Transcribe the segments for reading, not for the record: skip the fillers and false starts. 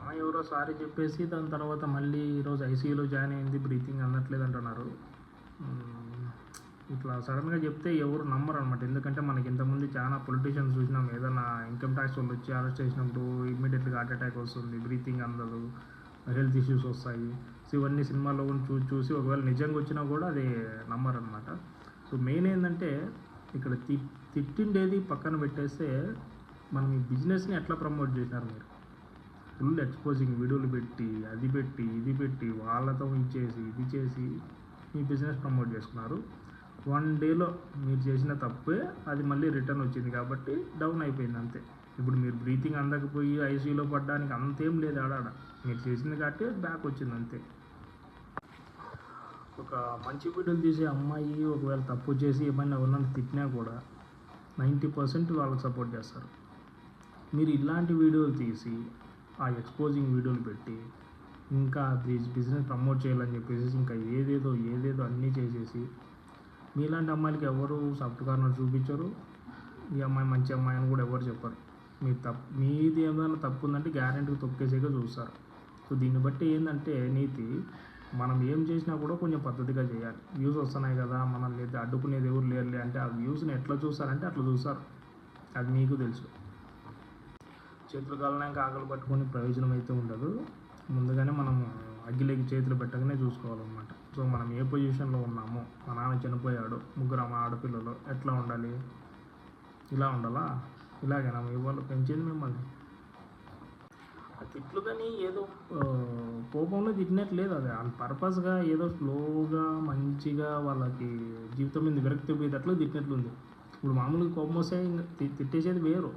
అమ్మాయి ఎవరో సారీ చెప్పేసి దాని తర్వాత మళ్ళీ ఈరోజు ఐసీయూలో జాయిన్ అయింది, బ్రీతింగ్ అందట్లేదు అంటున్నారు. ఇట్లా సడన్గా చెప్తే ఎవరు నమ్మరు అనమాట. ఎందుకంటే మనకి ఇంతకుముందు చాలా పొలిటీషియన్స్ చూసినాం, ఏదైనా ఇన్కమ్ ట్యాక్స్ వాళ్ళు వచ్చి అరెస్ట్ చేసినప్పుడు ఇమ్మీడియట్గా హార్ట్ అటాక్ వస్తుంది, బ్రీతింగ్ అందదు, హెల్త్ ఇష్యూస్ వస్తాయి. సో ఇవన్నీ సినిమాలో చూసి ఒకవేళ నిజంగా వచ్చినా కూడా అది నమ్మరు అనమాట. సో మెయిన్ ఏంటంటే ఇక్కడ తిట్టిండేది పక్కన పెట్టేస్తే మనం ఈ బిజినెస్ని ఎట్లా ప్రమోట్ చేసినారు మీరు. ఫుల్ ఎక్స్పోజింగ్ వీడియోలు పెట్టి అది పెట్టి ఇది పెట్టి వాళ్ళతో ఇచ్చేసి ఇది చేసి మీ బిజినెస్ ప్రమోట్ చేసుకున్నారు. 1 డేలో మీరు చేసిన తప్పే అది మళ్ళీ రిటర్న్ వచ్చింది కాబట్టి డౌన్ అయిపోయింది అంతే. ఇప్పుడు మీరు బ్రీతింగ్ అందకపోయి ఐసీయూలో పడడానికి అంతేం లేదు, ఆడాడ మీరు చేసింది కాబట్టి బ్యాక్ వచ్చింది అంతే. ఒక మంచి వీడియోలు తీసే అమ్మాయి ఒకవేళ తప్పు చేసి ఏమైనా ఎవరినైనా తిట్టినా కూడా 90% వాళ్ళకి సపోర్ట్ చేస్తారు. మీరు ఇలాంటి వీడియోలు తీసి ఆ ఎక్స్పోజింగ్ వీడియోలు పెట్టి ఇంకా బిజినెస్ ప్రమోట్ చేయాలని చెప్పేసి ఇంకా ఏదేదో అన్నీ చేసేసి మీలాంటి అమ్మాయిలకి ఎవరు సాఫ్ట్ కార్నర్ చూపించరు. ఈ అమ్మాయి మంచి అమ్మాయి అని కూడా ఎవరు చెప్పరు. మీది ఏమైనా తప్పు ఉందంటే గ్యారెంటీకి తొక్కేసేగా చూస్తారు. సో దీన్ని బట్టి ఏంటంటే నీతి, మనం ఏం చేసినా కూడా కొంచెం పద్ధతిగా చేయాలి. వ్యూస్ వస్తున్నాయి కదా, మనం లేదా అడ్డుకునేది ఎవరు లేరులే అంటే ఆ వ్యూస్ని ఎట్లా చూస్తారంటే అట్లా చూస్తారు. అది మీకు తెలుసు. చేతులు కాలనాక ఆకలి పట్టుకొని ప్రయోజనం అయితే ఉండదు. ముందుగానే మనము అగ్గిలేకి చేతులు పెట్టగానే చూసుకోవాలన్నమాట. సో మనం ఏ పొజిషన్లో ఉన్నామో, మా నాన్న చనిపోయాడు, 3 ఆడపిల్లలు, ఎట్లా ఉండాలి, ఇలా ఉండాలా, ఇలాగేనా మీ వాళ్ళు పెంచేది మిమ్మల్ని. తిట్లు కానీ ఏదో కోపంలో తిట్టినట్లేదు, అది వాళ్ళ పర్పస్గా ఏదో స్లోగా మంచిగా వాళ్ళకి జీవితం మీద విరక్తి పోయేటట్లు తిట్టినట్లుంది. ఇప్పుడు మామూలుగా కోపం వస్తే తిట్టేసేది వేరు.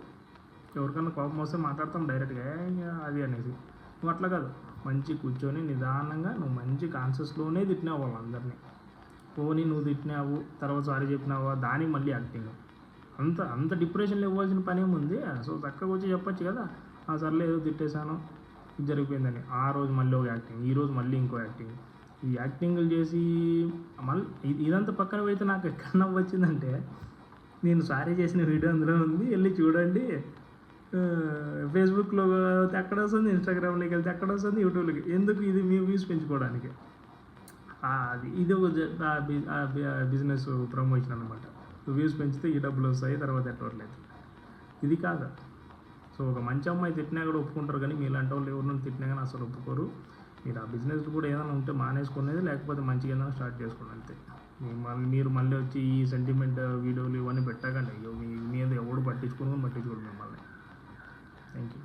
ఎవరికన్నా కోపం వస్తే మాట్లాడతాం డైరెక్ట్గా అది అనేసి. నువ్వు అట్లా కాదు, మంచి కూర్చొని నిదానంగా నువ్వు మంచి కాన్షియస్లోనే తిట్టినావు వాళ్ళందరినీ. పోనీ నువ్వు తిట్టినావు తర్వాత సారీ చెప్పినావా దానికి మళ్ళీ యాక్టింగ్. అంత డిప్రెషన్లో ఇవ్వాల్సిన పని ఏముంది. సో చక్కగా వచ్చి చెప్పచ్చు కదా, సర్లే ఏదో తిట్టేశాను ఇది జరిగిపోయిందని. ఆ రోజు మళ్ళీ ఒక యాక్టింగ్, ఈరోజు మళ్ళీ ఇంకో యాక్టింగ్. ఈ యాక్టింగ్లు చేసి మళ్ళీ ఇదంతా పక్కన పెడితే నాకు ఎక్కడ నవ్వు వచ్చిందంటే, నేను సారీ చేసిన వీడియో అందులో ఉంది, వెళ్ళి చూడండి. ఫేస్బుక్లో ఎక్కడ వస్తుంది, ఇన్స్టాగ్రామ్లోకి వెళ్తే ఎక్కడ వస్తుంది, యూట్యూబ్లోకి. ఎందుకు? ఇది మీ వ్యూస్ పెంచుకోవడానికి. ఇది ఒక బిజినెస్ ప్రమోషన్ అనమాట. వ్యూస్ పెంచితే ఈ డబ్బులు వస్తాయి, తర్వాత ఎట్టవట్లేదు. ఇది కాదు. సో ఒక మంచి అమ్మాయి తిట్టినా కూడా ఒప్పుకుంటారు, కానీ మీలాంటి వాళ్ళు ఎవరినో తిట్టినా కానీ అసలు ఒప్పుకోరు. మీరు ఆ బిజినెస్ కూడా ఏదైనా ఉంటే మానేసుకునేది, లేకపోతే మంచిగా ఏదైనా స్టార్ట్ చేసుకోండి అంతే. మీరు మళ్ళీ వచ్చి ఈ సెంటిమెంట్ వీడియోలు ఇవన్నీ పెట్టకండి. అయ్యో మీ మీద ఎవడు పట్టించుకోను మిమ్మల్ని. Thank you.